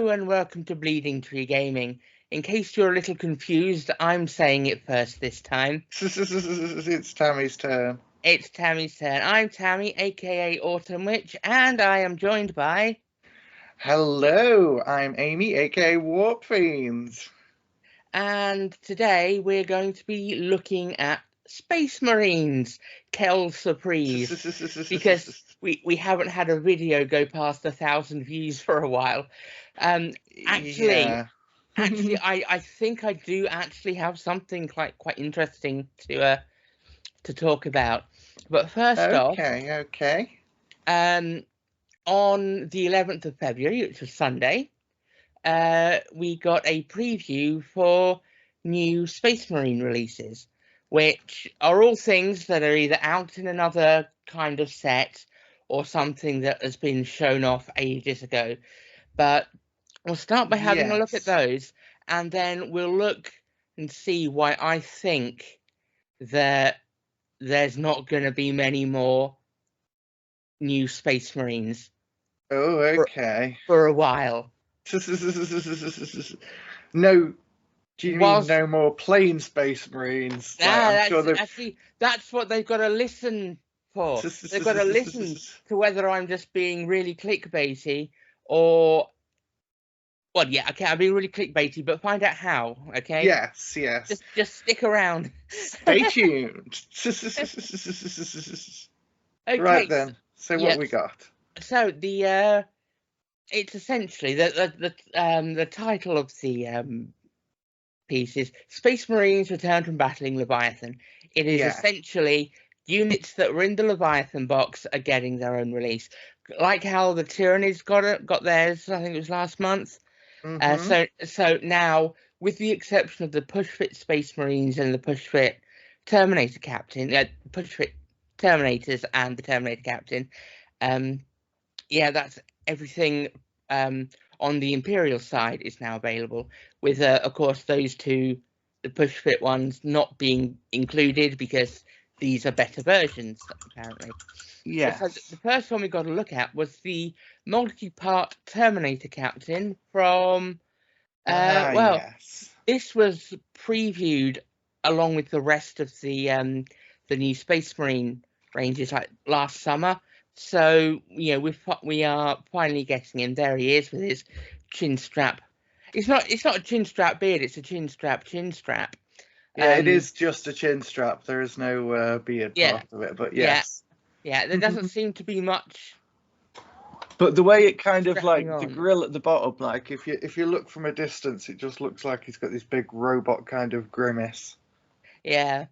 Hello and welcome to Bleeding Tree Gaming. In case you're a little confused, I'm saying it first this time. It's Tammy's turn. It's Tammy's turn. I'm Tammy, aka Autumn Witch, and I am joined by... Hello, I'm Amy, aka Warp Fiends. And today we're going to be looking at Space Marines, Kel Surprise, because we haven't had a video go past 1,000 views for a while. Actually, I think I do actually have something quite interesting to talk about. But first off, okay. On the 11th of February, which was Sunday, we got a preview for new Space Marine releases, which are all things that are either out in another kind of set or something that has been shown off ages ago. But we'll start by having a look at those, and then we'll look and see why I think that there's not going to be many more new Space Marines. Oh, okay. For a while. No, do you mean no more plain Space Marines? That's what they've got to listen for. They've got to listen to whether I'm just being really clickbaity or... Well, yeah, okay, I'm being really clickbaity, but find out how, okay? Yes. Just stick around. Stay tuned. Okay, right then. So what we got? So it's essentially the title of the piece is Space Marines Return from Battling Leviathan. It is essentially units that were in the Leviathan box are getting their own release, like how the Tyrannies got theirs. I think it was last month. So now, with the exception of the push-fit Space Marines and the push-fit Terminator Captain, push-fit Terminators and the Terminator Captain, that's everything on the Imperial side is now available, with of course those two, the push-fit ones, not being included because these are better versions, apparently. Yes. So the first one we got to look at was the multi-part Terminator Captain from... this was previewed along with the rest of the new Space Marine ranges like last summer. So, we are finally getting him. There he is with his chin strap. It's not a chin strap beard, it's a chin strap. Yeah, it is just a chin strap. There is no beard part of it, but yes. Yeah, there doesn't seem to be much. But the way it kind of like the grill at the bottom, like if you look from a distance, it just looks like he's got this big robot kind of grimace. Yeah,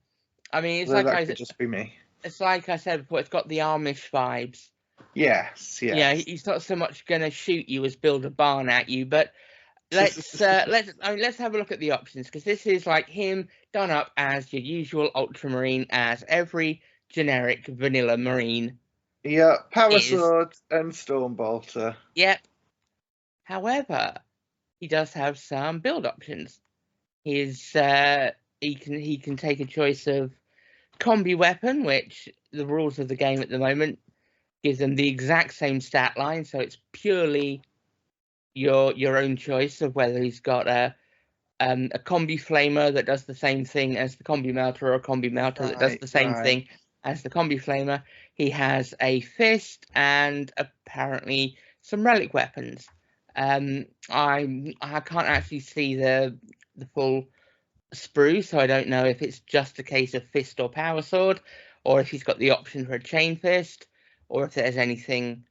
I mean, it's that could just be me. It's like I said before, it's got the Amish vibes. Yes. Yeah, he's not so much going to shoot you as build a barn at you, but let's have a look at the options, because this is like him done up as your usual Ultramarine, as every generic vanilla Marine. Yeah, Power Sword and Stormbolter. Yep. However, he does have some build options. He can take a choice of combi weapon, which the rules of the game at the moment gives them the exact same stat line, so it's purely your own choice of whether he's got a combi flamer that does the same thing as the combi melter, or a combi melter that does the same thing as the combi flamer. He has a fist and apparently some relic weapons. I can't actually see the full sprue, so I don't know if it's just a case of fist or power sword, or if he's got the option for a chain fist, or if there's anything.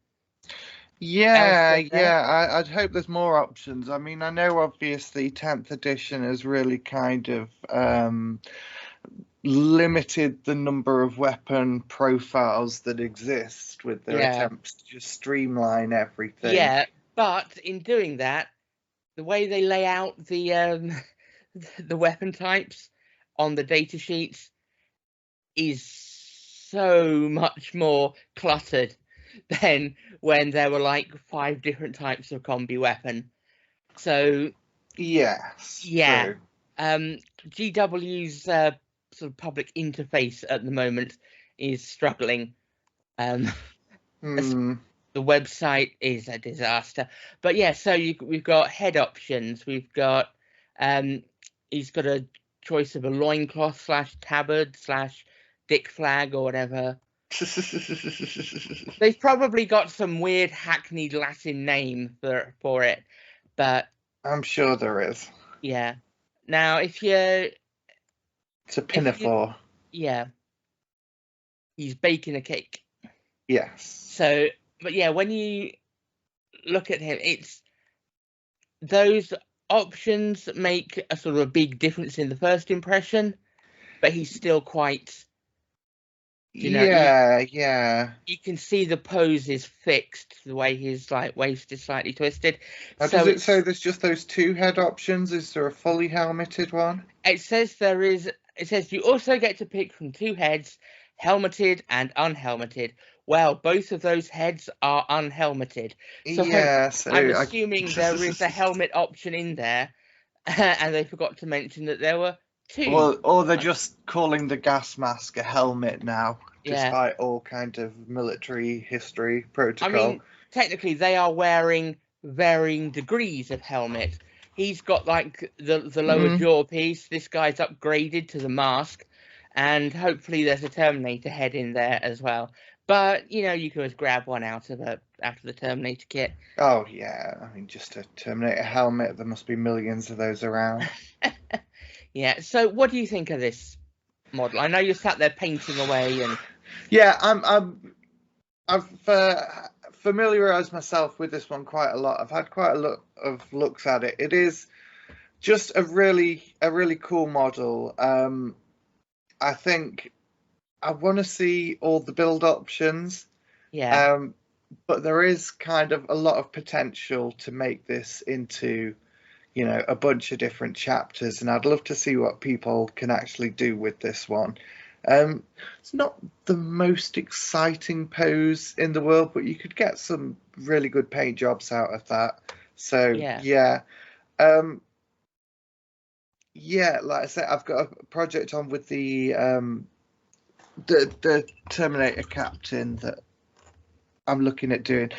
I'd hope there's more options. I mean, I know obviously 10th edition has really kind of limited the number of weapon profiles that exist with their attempts to just streamline everything. Yeah, but in doing that, the way they lay out the weapon types on the data sheets is so much more cluttered than when there were like 5 different types of combi weapon. So true. GW's sort of public interface at the moment is struggling, the website is a disaster. But yeah, so we've got head options. We've got he's got a choice of a loincloth / tabard / dick flag or whatever. They've probably got some weird hackneyed Latin name for it, but I'm sure there is. yeah. Now, if you, It's a pinafore. yeah, he's baking a cake. Yes. So, but yeah, when you look at him, it's those options make a sort of a big difference in the first impression, but he's still quite, yeah. You can see the pose is fixed, the way his like waist is slightly twisted. Now, So does it say there's just those 2 head options? Is there a fully helmeted one? It says there is. It says you also get to pick from 2 heads, helmeted and unhelmeted. Well, both of those heads are unhelmeted. So Yeah, so I'm assuming there is a helmet option in there, and they forgot to mention that there were 2. Well, or they're just calling the gas mask a helmet now, Yeah. despite all kind of military history protocol. I mean, technically, they are wearing varying degrees of helmet. He's got like the lower jaw piece. This guy's upgraded to the mask, and hopefully there's a Terminator head in there as well. But you can always grab one out of the Terminator kit. Oh yeah, I mean, just a Terminator helmet. There must be millions of those around. Yeah. So, what do you think of this model? I know you're sat there painting away, and yeah, I've familiarized myself with this one quite a lot. I've had quite a lot of looks at it. It is just a really cool model. I think I want to see all the build options. Yeah. But there is kind of a lot of potential to make this into, a bunch of different chapters, and I'd love to see what people can actually do with this one. It's not the most exciting pose in the world, but you could get some really good paint jobs out of that. So yeah. Like I said, I've got a project on with the Terminator captain that I'm looking at doing.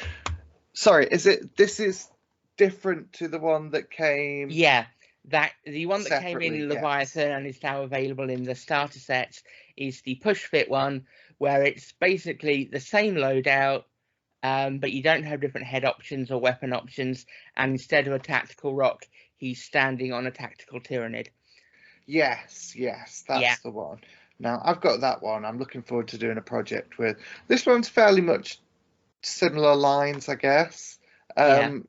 Sorry, this is different to the one that came? Yeah, the one that came in Leviathan, yes. and is now available in the starter sets, is the push fit one, where it's basically the same loadout, but you don't have different head options or weapon options, and instead of a tactical rock, he's standing on a tactical tyrannid. Yes, that's the one. Now, I've got that one. I'm looking forward to doing a project with. This one's fairly much similar lines, I guess. I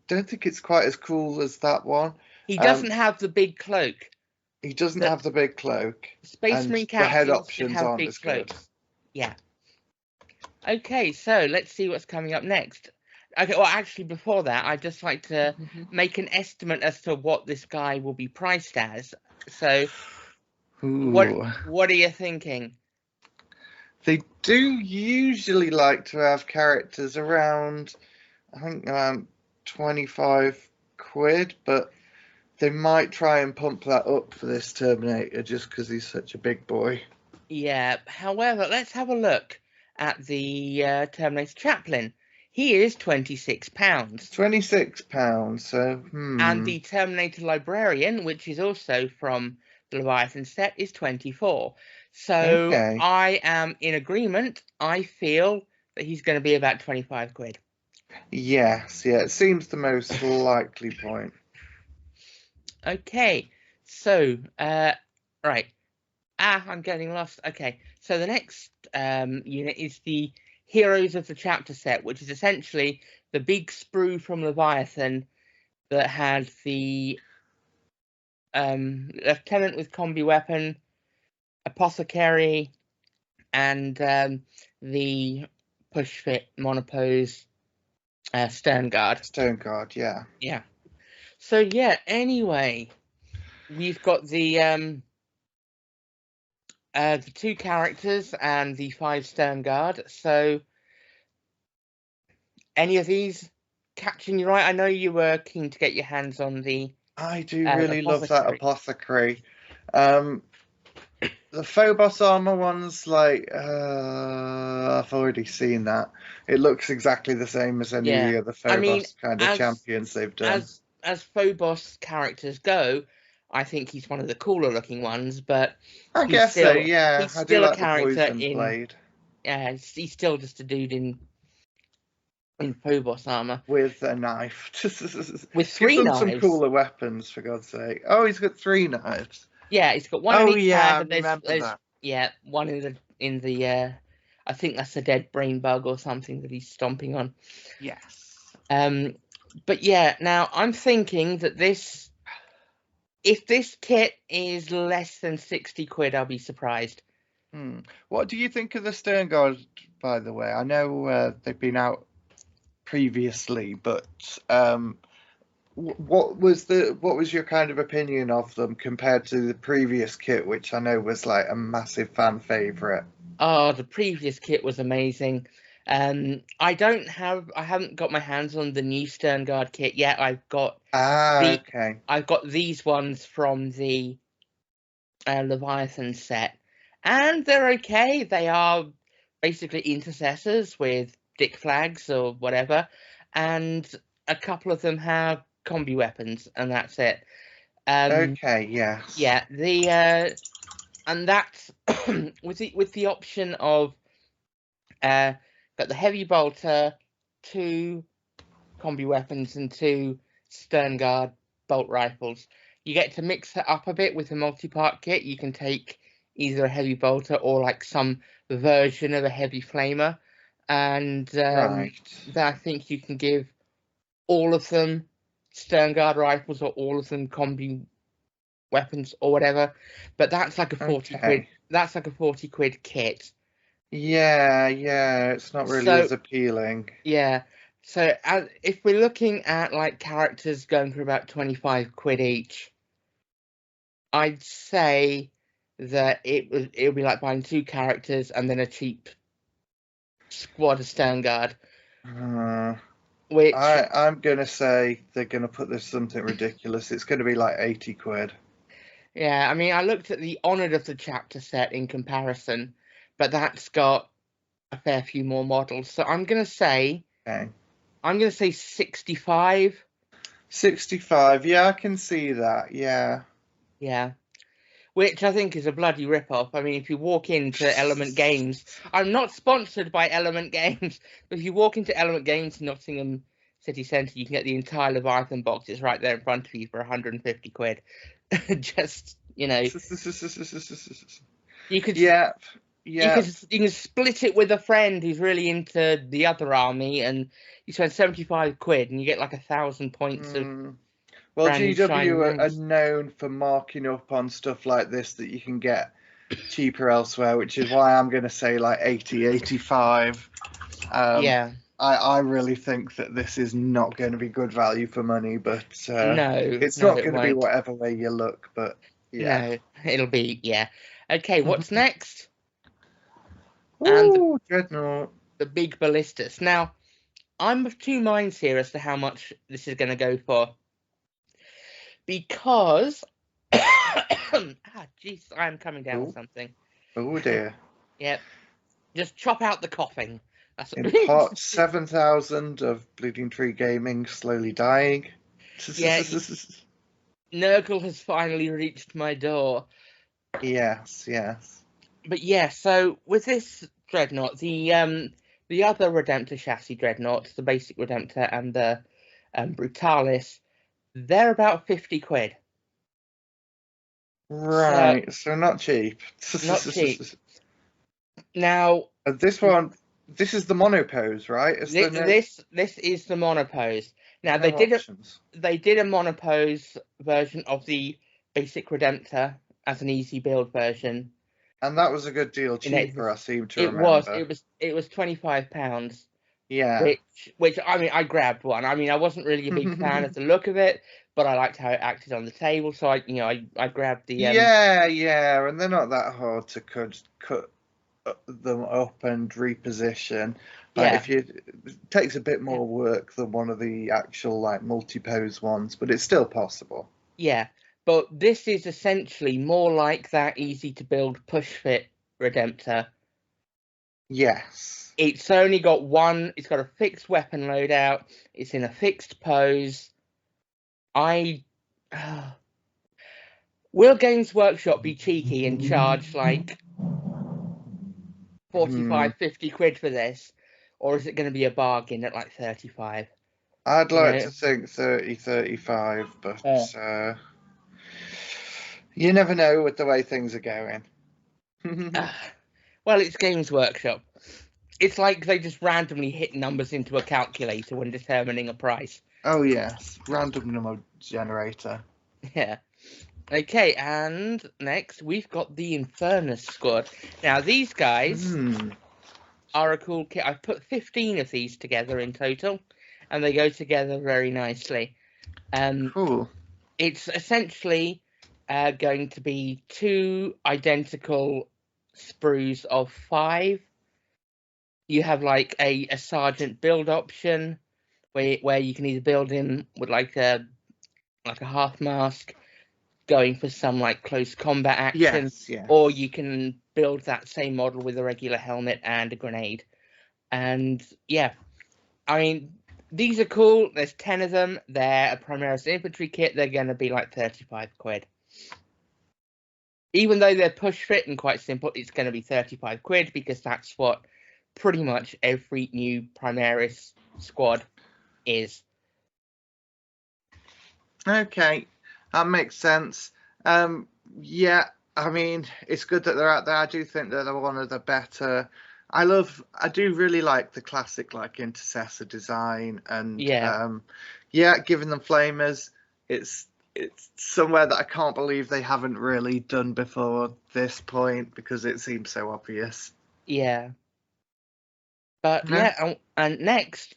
don't think it's quite as cool as that one. He doesn't have the big cloak. He doesn't have the big cloak. Space Marine captains the head options have aren't big as cloaks. good. Yeah. Okay, so let's see what's coming up next. Okay, well, actually, before that, I'd just like to make an estimate as to what this guy will be priced as. So, what are you thinking? They do usually like to have characters around, I think, around 25 quid, but they might try and pump that up for this Terminator just because he's such a big boy. Yeah, however, let's have a look at the Terminator Chaplain. He is £26. £26, so And the Terminator Librarian, which is also from the Leviathan set, is 24. So okay. I am in agreement. I feel that he's going to be about 25 quid. Yes, it seems the most likely point. Okay, so right. I'm getting lost. Okay, so the next unit is the Heroes of the Chapter set, which is essentially the big sprue from Leviathan that had the Lieutenant with combi weapon, Apothecary, and the push fit monopose Stern Guard. Stern Guard, yeah. Yeah. So yeah. Anyway, we've got the 2 characters and the 5 Stern Guard. So, any of these catching your eye? I know you were keen to get your hands on the. I do really love that Apothecary. The Phobos armor one's like, I've already seen that. It looks exactly the same as any of Yeah, the other I mean, Phobos kind of as champions they've done. as Phobos characters go, I think he's one of the cooler looking ones, but I guess so, yeah. he's I do still a like the character poison in. blade He's still just a dude in Phobos armor with a knife. with Give 3 them some knives. cooler weapons, for God's sake. Oh, he's got 3 knives. Yeah, he's got one in Oh each yeah, I hand, and remember there's that. yeah, one in the I think that's a dead brain bug or something that he's stomping on. Yes. But yeah, now I'm thinking that if this kit is less than 60 quid, I'll be surprised. What do you think of the Stern Guard, by the way? I know they've been out previously, but what was your kind of opinion of them compared to the previous kit, which I know was like a massive fan favorite? Oh, the previous kit was amazing. I haven't got my hands on the new Stern Guard kit yet. Okay. I've got these ones from the Leviathan set, and they're okay. They are basically intercessors with dick flags or whatever, and a couple of them have combi weapons, and that's it. Okay, yes. Yeah, and that's with the option of got the heavy bolter, 2 combi weapons, and 2 stern guard bolt rifles. You get to mix it up a bit with a multi-part kit. You can take either a heavy bolter or like some version of a heavy flamer, and Right. then I think you can give all of them stern guard rifles or all of them combi weapons or whatever. But that's like a 40 quid. Okay. That's like a 40 quid kit. Yeah, yeah, it's not really So as appealing. yeah. So if we're looking at like characters going for about 25 quid each, I'd say that it'll be like buying 2 characters and then a cheap squad of Stern Guard, Uh, which I'm gonna say they're gonna put this something ridiculous. It's gonna be like 80 quid. yeah, I mean I looked at the Honored of the Chapter set in comparison, but that's got a fair few more models. So Okay. I'm gonna say 65. 65, yeah, I can see that, yeah. Yeah. Which I think is a bloody rip-off. I mean, if you walk into Element Games, I'm not sponsored by Element Games, but if you walk into Element Games in Nottingham City Centre, you can get the entire Leviathan box. It's right there in front of you for 150 quid. Just, you could Yeah, you yeah. can you can split it with a friend who's really into the other army, and you spend 75 quid, and you get like 1,000 points of Well, brand new shiny GW are rings. known for marking up on stuff like this that you can get cheaper elsewhere, which is why I'm going to say like 80, 85. Yeah, I really think that this is not going to be good value for money, but no, it's no, not it going to be won't. whatever way you look. But yeah. No, it'll be, yeah. Okay, what's next? And Ooh, Dreadnought. the big ballistas. Now, I'm of 2 minds here as to how much this is going to go for. Because, jeez, I'm coming down with something. Oh dear. Yep, just chop out the coughing. That's In part 7,000 of Bleeding Tree Gaming slowly dying. Yeah, Nurgle has finally reached my door. Yes, yes. But yeah, so with this Dreadnought, the other Redemptor chassis Dreadnoughts, the basic Redemptor and the Brutalis, they're about 50 quid. Right, so not cheap. Not cheap. Now, This one, this is the monopose, right? this is the monopose. Now no options. they did a monopose version of the basic Redemptor as an easy build version. And that was a good deal In cheaper, I seem to it was remember. it was £25. Yeah. Which I mean, I grabbed one. I mean, I wasn't really a big fan of the look of it, but I liked how it acted on the table, so I grabbed the Yeah, yeah, and they're not that hard to cut them up and reposition. Like yeah, if you, it takes a bit more work than one of the actual like multi-pose ones, but it's still possible. yeah. But this is essentially more like that easy to build push fit Redemptor. Yes. It's only got one. It's got a fixed weapon loadout. It's in a fixed pose. Will Games Workshop be cheeky and charge like 45, 50 quid for this? Or is it going to be a bargain at like 35? I'd You like know? to think 30, 35, but Oh. you never know with the way things are going. Well, it's Games Workshop. It's like they just randomly hit numbers into a calculator when determining a price. Oh, yes. Random number generator. Yeah. Okay, and next we've got the Infernus squad. Now, these guys are a cool kit. I've put 15 of these together in total, and they go together very nicely. Cool. It's essentially going to be 2 identical sprues of 5. You have like a sergeant build option where you can either build in with like a half mask, going for some like close combat action, Yes. or you can build that same model with a regular helmet and a grenade. And yeah, I mean, these are cool. There's 10 of them. They're a Primaris infantry kit. They're going to be like 35 quid. Even though they're push fit and quite simple, it's going to be 35 quid because that's what pretty much every new Primaris squad is. Okay, that makes sense. Yeah, I mean, it's good that they're out there. I do think that they're one of the better. I do really like the classic like intercessor design, and giving them flamers. It's somewhere that I can't believe they haven't really done before this point because it seems so obvious. Yeah. But yeah, and next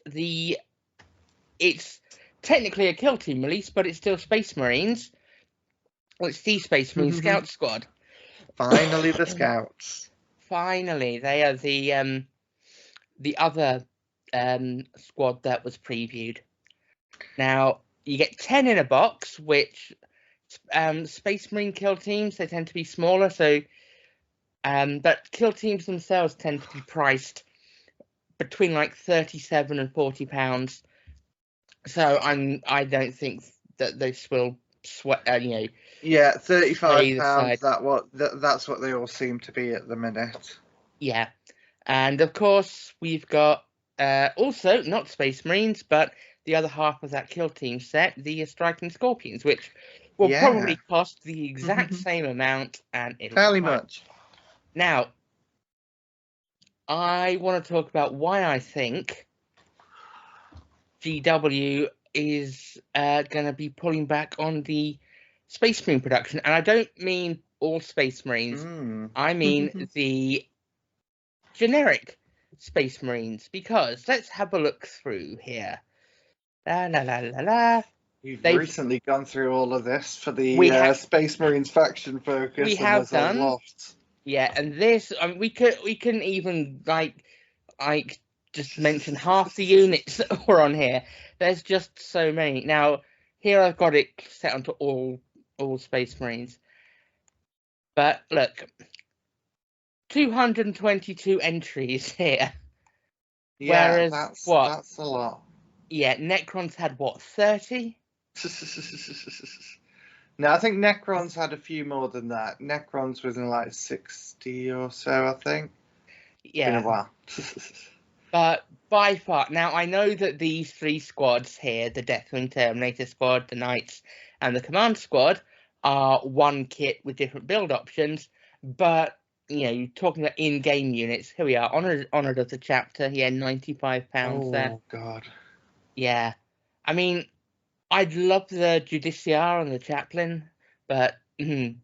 it's technically a kill team release, but it's still Space Marines. Well, it's the Space Marine Scout Squad. Finally, the Scouts. Finally, they are the other squad that was previewed. Now you get 10 in a box, which Space Marine kill teams, they tend to be smaller, so but kill teams themselves tend to be priced between like 37 and 40 pounds. So I don't think that this will sweat. Yeah, £35. Side. That's what they all seem to be at the minute. Yeah, and of course we've got also not Space Marines, but the other half of that kill team set, the Striking Scorpions, which will probably cost the exact same amount, and it'll fairly be fine. much. Now, I want to talk about why I think GW is going to be pulling back on the Space Marine production, and I don't mean all Space Marines. I mean the generic Space Marines, because let's have a look through here. We've recently gone through all of this for the Space Marines faction focus. We have done a lot. Yeah, and this, I mean, we can even like just mention half the units that were on here. There's just so many. Now, here I've got it set onto all Space Marines. But look, 222 entries here. Yeah, whereas that's a lot. Yeah, Necrons had what, 30? No, I think Necrons had a few more than that. Necrons was in like 60 or so, I think. Yeah. Been a while. But by far, now I know that these 3 squads here, the Deathwing Terminator squad, the Knights, and the Command squad, are one kit with different build options. But you're talking about in-game units. Here we are, honored of the chapter. Yeah, £95 there. Oh God. Yeah, I mean, I'd love the Justiciar and the Chaplain, but yeah,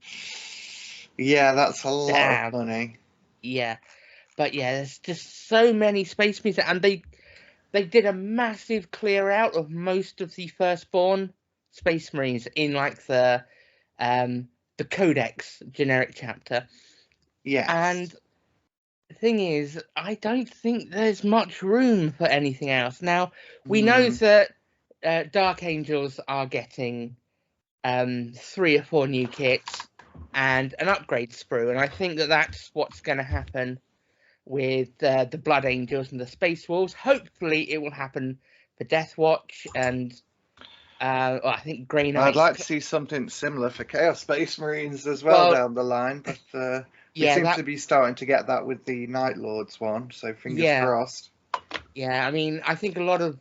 that's a lot of money. Yeah, but yeah, there's just so many Space Marines, and they did a massive clear out of most of the Firstborn Space Marines in like the Codex generic chapter. Yes. And the thing is, I don't think there's much room for anything else. Now, we know that Dark Angels are getting 3 or 4 new kits, and an upgrade sprue. And I think that that's what's going to happen with the Blood Angels and the Space Wolves. Hopefully, it will happen for Death Watch and I think Grey Knights. I'd like to see something similar for Chaos Space Marines as well down the line, but we seem to be starting to get that with the Night Lords one, so fingers crossed. Yeah, I mean, I think a lot of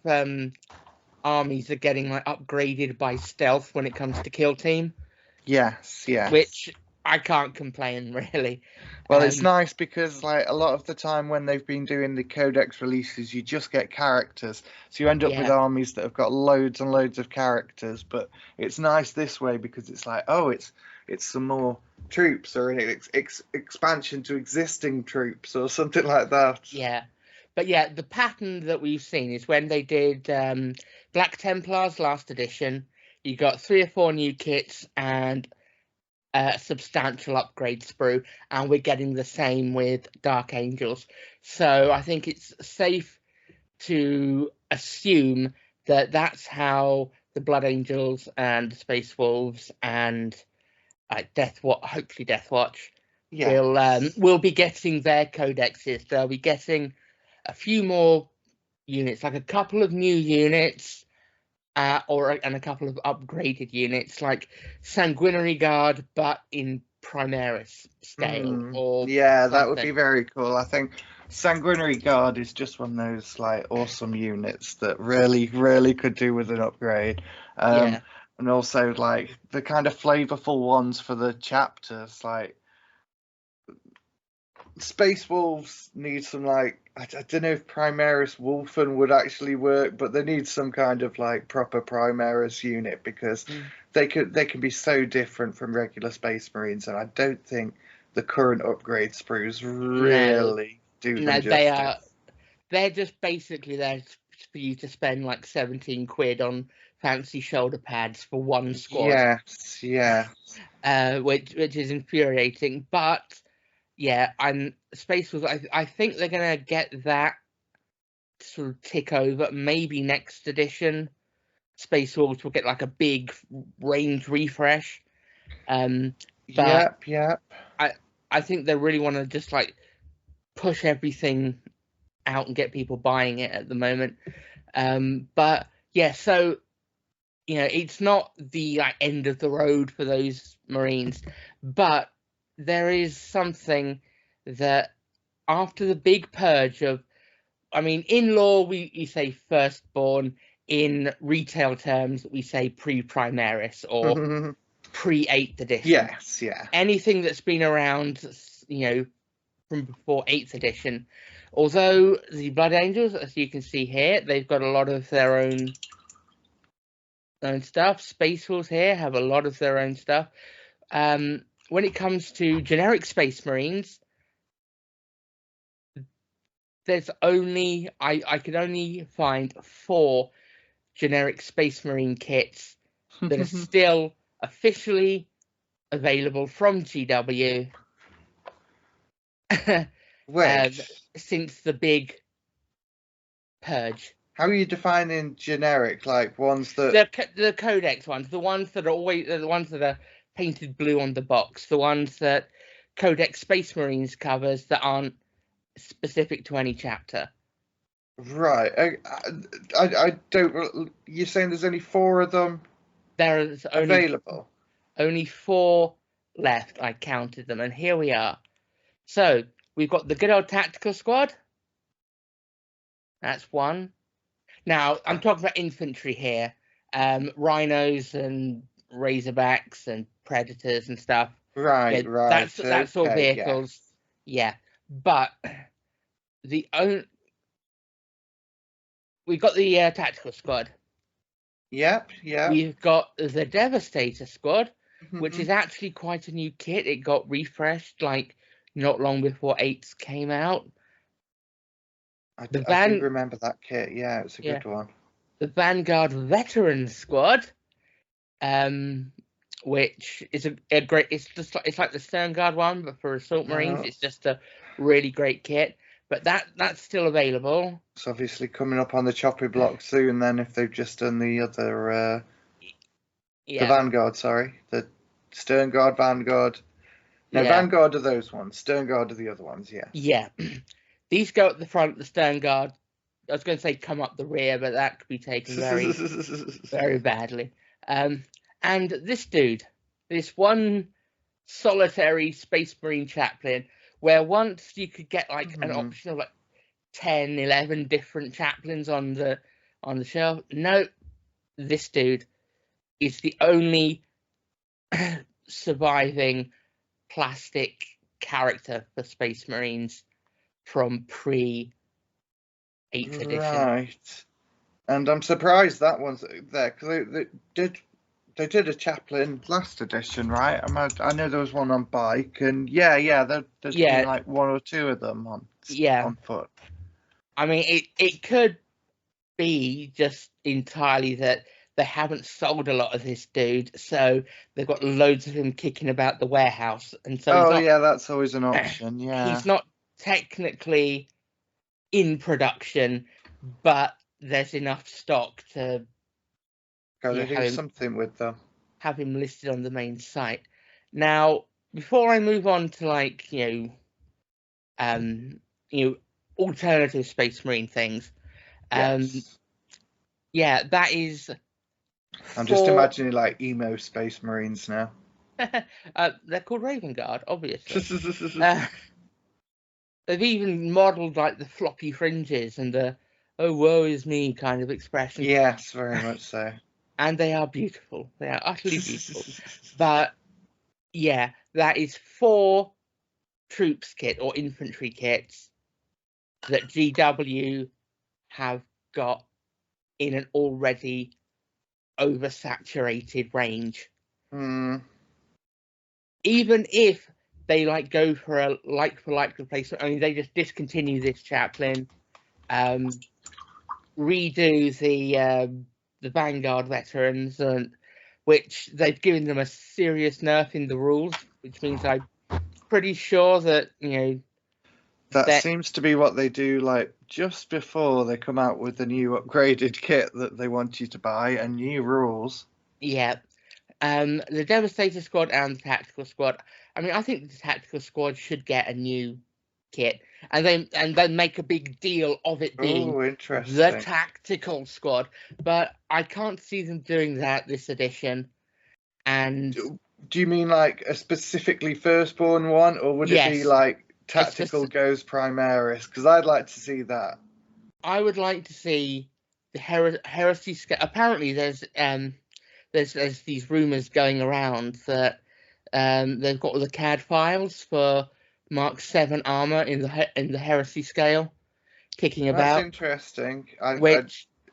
armies are getting like upgraded by stealth when it comes to Kill Team. Yes. Which I can't complain, really. Well, it's nice because like a lot of the time when they've been doing the codex releases, you just get characters, so you end up with armies that have got loads and loads of characters. But it's nice this way because it's like, oh, it's some more troops or an expansion to existing troops or something like that. Yeah, but yeah, the pattern that we've seen is when they did Black Templars last edition, you got 3 or 4 new kits and a substantial upgrade sprue, and we're getting the same with Dark Angels. So I think it's safe to assume that that's how the Blood Angels and the Space Wolves and hopefully Death Watch will be getting their codexes. They'll be getting a few more units, like a couple of new units, and a couple of upgraded units, like Sanguinary Guard, but in Primaris scale. That would be very cool. I think Sanguinary Guard is just one of those like awesome units that really could do with an upgrade. And also like the kind of flavorful ones for the chapters, like Space Wolves need some like I don't know if Primaris Wolfen would actually work, but they need some kind of like proper Primaris unit because they can be so different from regular Space Marines, and I don't think the current upgrade sprues really do them justice. They're just basically there for you to spend like 17 quid on fancy shoulder pads for one squad. Which is infuriating, but yeah, and Space Wolves, I think they're going to get that sort of tick over. Maybe next edition, Space Wolves will get like a big range refresh. But I think they really want to just like push everything out and get people buying it at the moment. But yeah, so it's not the like end of the road for those Marines, but there is something that after the big purge of, I mean, in law we say firstborn, in retail terms we say pre-Primaris or pre-8th edition. Anything that's been around, from before 8th edition. Although the Blood Angels, as you can see here, they've got a lot of their own stuff. Space Wolves here have a lot of their own stuff. When it comes to generic Space Marines, there's only I could only find 4 generic Space Marine kits that are still officially available from GW since the big purge. How are you defining generic? Like ones that the codex ones, the ones that are painted blue on the box, the ones that Codex Space Marines covers that aren't specific to any chapter. Right. I don't. You're saying there's only 4 of them? There's available. Only 4 left. I counted them, and here we are. So we've got the good old tactical squad. That's 1. Now I'm talking about infantry here. Rhinos and Razorbacks and Predators and stuff. Right. That's all vehicles. Yeah. But we've got the tactical squad. Yep. We've got the Devastator squad, which is actually quite a new kit. It got refreshed like not long before 8s came out. I do remember that kit. Yeah, it's a good one. The Vanguard Veteran squad, which is a great. It's like the Sternguard one, but for Assault Marines. It's just a really great kit. But that's still available. It's obviously coming up on the chopping block soon. Then, if they've just done the other. The Vanguard, sorry. The Stern Guard, Vanguard. No, Vanguard are those ones. Stern Guard are the other ones, yeah. Yeah. These go at the front, the Stern Guard. I was going to say come up the rear, but that could be taken very, very badly. And this dude, this one solitary Space Marine chaplain, where once you could get like an option of like 10, 11 different chaplains on the shelf. No, this dude is the only surviving plastic character for Space Marines from pre 8th edition. Right. And I'm surprised that one's there because they did a chaplain last edition, right? I know there was one on bike, and there's been like one or two of them on foot. I mean, it could be just entirely that they haven't sold a lot of this dude, so they've got loads of him kicking about the warehouse, and so that's always an option. Yeah, he's not technically in production, but there's enough stock to do something with them. Have him listed on the main site. Now, before I move on to like alternative Space Marine things, that is. I'm just imagining like emo Space Marines now. They're called Raven Guard, obviously. They've even modelled like the floppy fringes and the "oh woe is me" kind of expression. Yes, very much so. And they are beautiful. They are utterly beautiful. But yeah, that is 4 troops kit or infantry kits that GW have got in an already oversaturated range. Even if they like go for a like for like replacement, I mean they just discontinue this chaplain, redo the Vanguard veterans, which they've given them a serious nerf in the rules, which means I'm pretty sure that that seems to be what they do, like just before they come out with the new upgraded kit that they want you to buy and new rules. Yeah. The Devastator squad and the Tactical squad. I mean, I think the Tactical squad should get a new kit, and then make a big deal of it being the Tactical squad. But I can't see them doing that this edition. And do you mean like a specifically Firstborn one, or would it be like Tactical goes Primaris? Because I'd like to see that. I would like to see the heresy. Apparently, there's these rumors going around that they've got all the CAD files for Mark 7 armor in the heresy scale kicking about. That's interesting. I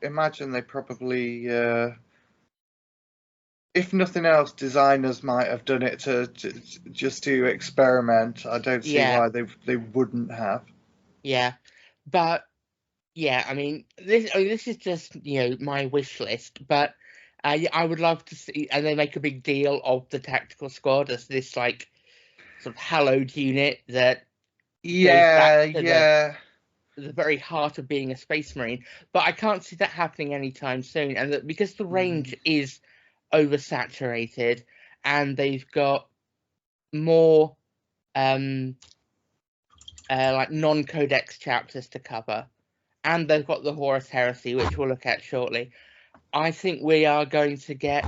imagine they probably, if nothing else, designers might have done it to just to experiment. I don't see why they wouldn't have. Yeah, but yeah, I mean this is just my wish list, but I would love to see, and they make a big deal of the Tactical squad as this like sort of hallowed unit that the very heart of being a Space Marine. But I can't see that happening anytime soon, and that because the range is oversaturated and they've got more like non-codex chapters to cover, and they've got the Horus Heresy, which we'll look at shortly. I think we are going to get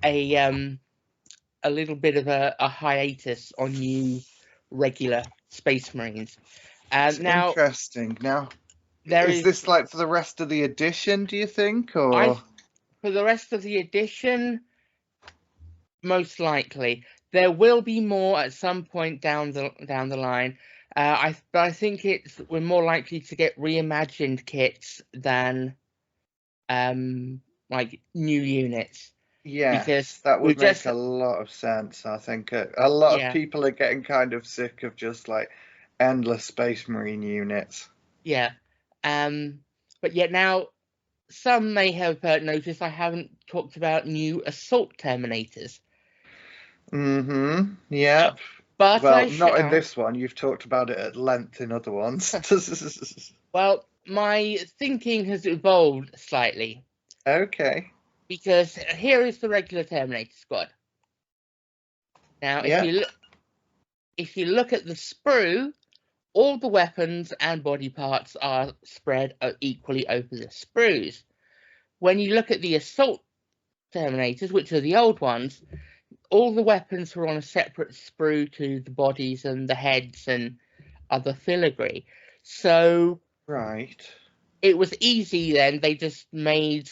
a little bit of a hiatus on new regular Space Marines. Now, interesting. Now, is this like for the rest of the edition, do you think, or for the rest of the edition? Most likely, there will be more at some point down the line. I think we're more likely to get reimagined kits than like new units. Yeah, because that would make a lot of sense. I think a lot of people are getting kind of sick of just like endless Space Marine units. Yeah, but yet now some may have noticed I haven't talked about new assault terminators. Yeah. But not in this one. You've talked about it at length in other ones. Well, my thinking has evolved slightly. Okay. because here is the regular Terminator squad. Now, Yeah. if you look at the sprue, all the weapons and body parts are spread equally over the sprues. When you look at the assault Terminators, which are the old ones, all the weapons were on a separate sprue to the bodies and the heads and other filigree. So Right. it was easy then. They just made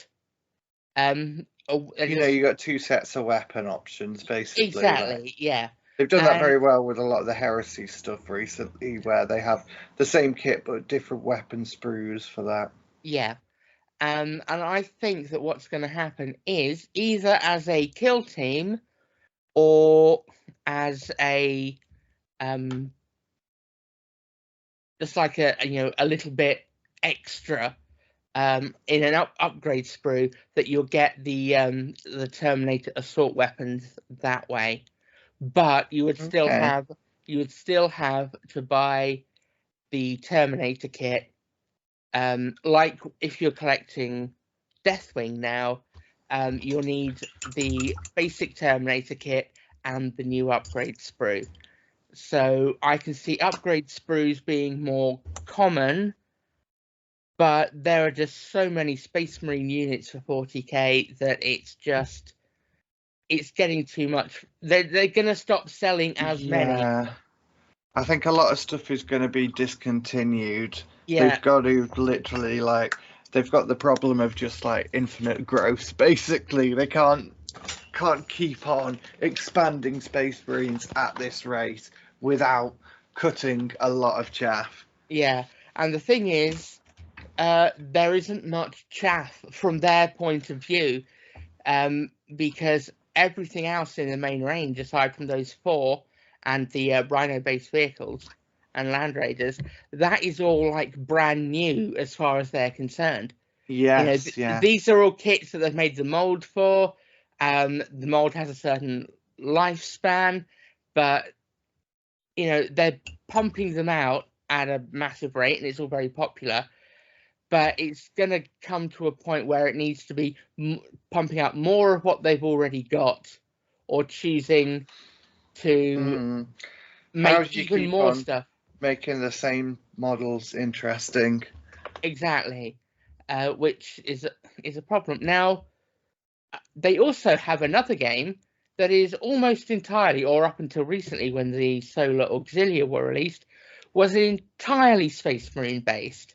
You got two sets of weapon options, basically. exactly, yeah. They've done that very well with a lot of the Heresy stuff recently, where they have the same kit but different weapon sprues for that. Yeah. And I think that what's going to happen is either as a kill team or as a just like a little bit extra in an upgrade sprue, that you'll get the Terminator assault weapons that way. But you would still have to buy the Terminator kit. Like if you're collecting Deathwing now, you'll need the basic Terminator kit and the new upgrade sprue. So I can see upgrade sprues being more common, but there are just so many Space Marine units for 40k that it's getting too much. They're going to stop selling as many. I think a lot of stuff is going to be discontinued. Yeah. They've got to literally, like, they've got the problem of just like infinite growth. Basically, they can't keep on expanding Space Marines at this rate without cutting a lot of chaff. Yeah, and the thing is, there isn't much chaff from their point of view, because everything else in the main range, aside from those 4 and the Rhino-based vehicles and Land Raiders, that is all like brand new as far as they're concerned. Yes, these are all kits that they've made the mold for. The mold has a certain lifespan, but they're pumping them out at a massive rate, and it's all very popular. But it's going to come to a point where it needs to be pumping out more of what they've already got, or choosing to make even more stuff. Making the same models interesting. Exactly, which is a problem. Now, they also have another game that is almost entirely, or up until recently when the Solar Auxilia were released, was entirely Space Marine based.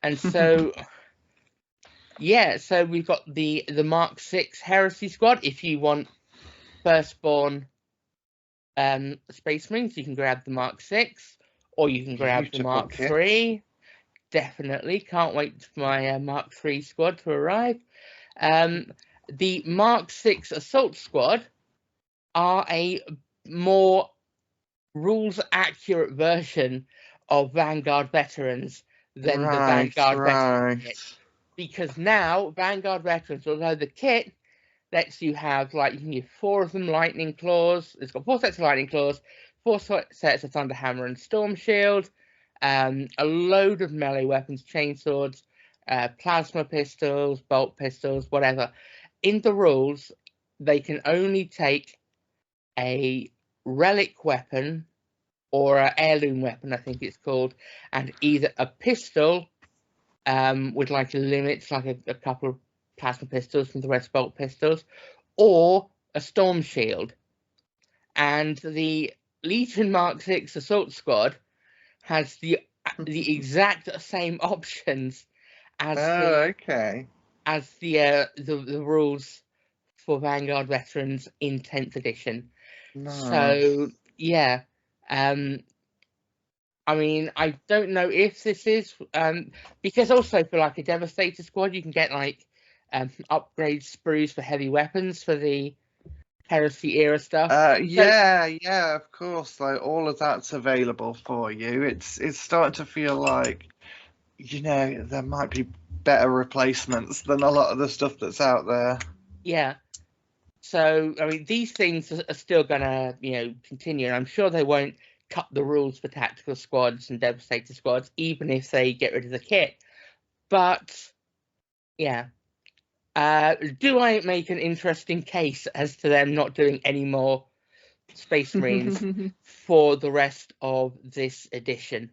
And so, yeah, so we've got the Mark 6 Heresy Squad. If you want firstborn Space Marines, you can grab the Mark 6, or you can grab the Mark 3. Definitely. Can't wait for my Mark 3 squad to arrive. The Mark 6 Assault Squad are a more rules-accurate version of Vanguard Veterans than the Vanguard Veterans kit. Because now, Vanguard Veterans, although the kit lets you have, like, you can use 4 of them Lightning Claws. It's got 4 sets of Lightning Claws, 4 sets of Thunder Hammer and Storm Shield, a load of melee weapons, chainswords, plasma pistols, bolt pistols, whatever. In the rules, they can only take a relic weapon or an heirloom weapon, I think it's called, and either a pistol with like limits, like a couple of plasma pistols and the rest bolt pistols, or a storm shield. And the Legion Mark 6 Assault Squad has the exact same options as the rules for Vanguard Veterans in 10th edition. Nice. So yeah, I mean, I don't know if this is because also for like a Devastator squad, you can get like upgrade sprues for heavy weapons for the Heresy era stuff. Yeah, of course. Like all of that's available for you. It's starting to feel like, there might be better replacements than a lot of the stuff that's out there. Yeah. So, I mean, these things are still going to, continue. And I'm sure they won't cut the rules for tactical squads and Devastator squads, even if they get rid of the kit. But, yeah. Do I make an interesting case as to them not doing any more Space Marines for the rest of this edition?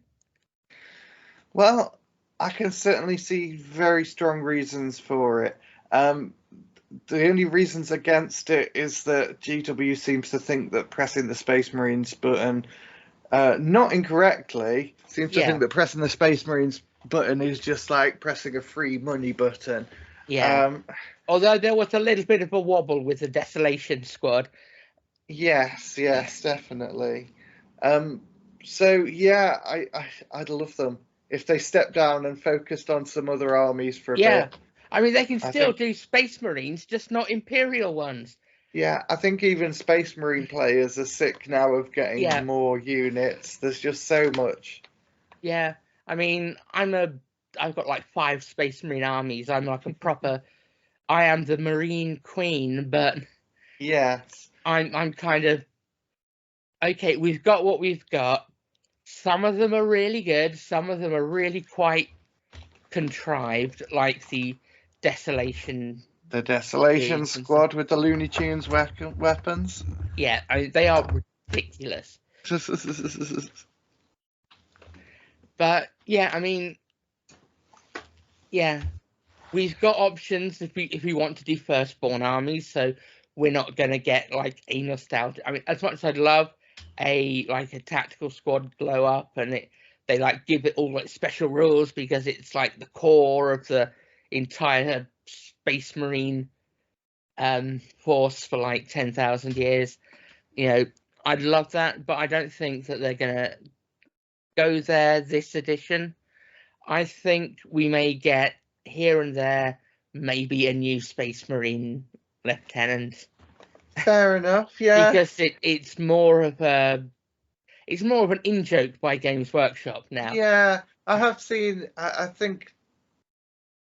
Well, I can certainly see very strong reasons for it. The only reasons against it is that GW seems to think that pressing the Space Marines button, not incorrectly, seems to think that pressing the Space Marines button is just like pressing a free money button. Yeah. Although there was a little bit of a wobble with the Desolation Squad. Yes, definitely. So yeah, I'd love them if they stepped down and focused on some other armies for a bit. I mean, they can still do Space Marines, just not Imperial ones. Yeah, I think even Space Marine players are sick now of getting more units. There's just so much. Yeah, I mean, I've got like 5 Space Marine armies. I'm like a proper, I am the Marine Queen, but yes, I'm kind of, okay, we've got what we've got. Some of them are really good. Some of them are really quite contrived, like the Desolation. The Desolation Squad with the Looney Tunes weapons. Yeah, I mean, they are ridiculous. But yeah, I mean, yeah, we've got options if we want to do firstborn armies, so we're not gonna get like a nostalgia. I mean, as much as I'd love a tactical squad blow up and they like give it all like special rules because it's like the core of the entire Space Marine force for like 10,000 years. You know, I'd love that, but I don't think that they're gonna go there this edition. I think we may get here and there maybe a new Space Marine lieutenant. Fair enough, yeah. Because it's more of an in-joke by Games Workshop now. Yeah, I have seen. I think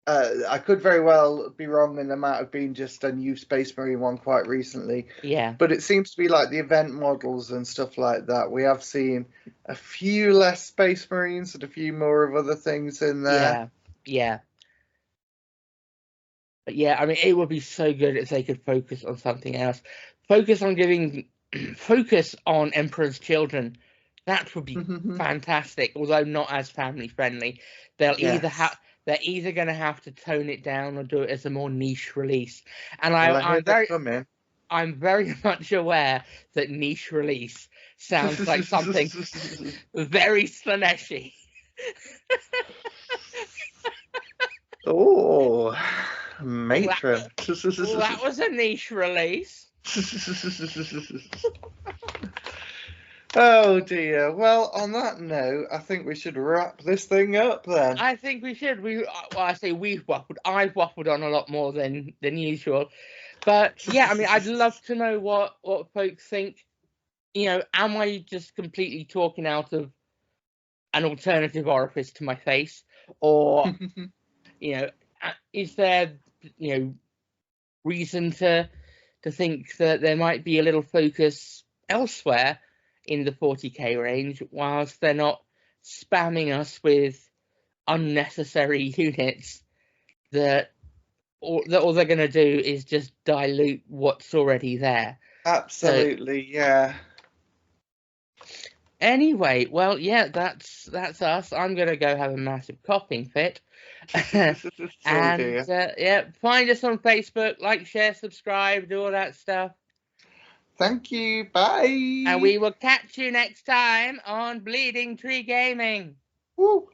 I could very well be wrong, and there might have been just a new Space Marine one quite recently. Yeah. But it seems to be like the event models and stuff like that. We have seen a few less Space Marines and a few more of other things in there. Yeah. But yeah, I mean, it would be so good if they could focus on something else. Focus on Emperor's Children. That would be fantastic, although not as family friendly. They're either going to have to tone it down or do it as a more niche release. And I'm very much aware that niche release sounds like something very Slaneshi. Oh, matron. That was a niche release. Oh dear. Well, on that note, I think we should wrap this thing up then. I think we should. I say we've waffled. I've waffled on a lot more than usual. But yeah, I mean, I'd love to know what folks think. You know, am I just completely talking out of an alternative orifice to my face, or you know, is there reason to think that there might be a little focus elsewhere in the 40k range, whilst they're not spamming us with unnecessary units that all they're going to do is just dilute what's already there. Absolutely, yeah. Anyway, well, yeah, that's us. I'm going to go have a massive coughing fit. And find us on Facebook, like, share, subscribe, do all that stuff. Thank you. Bye. And we will catch you next time on Bleeding Tree Gaming. Woo.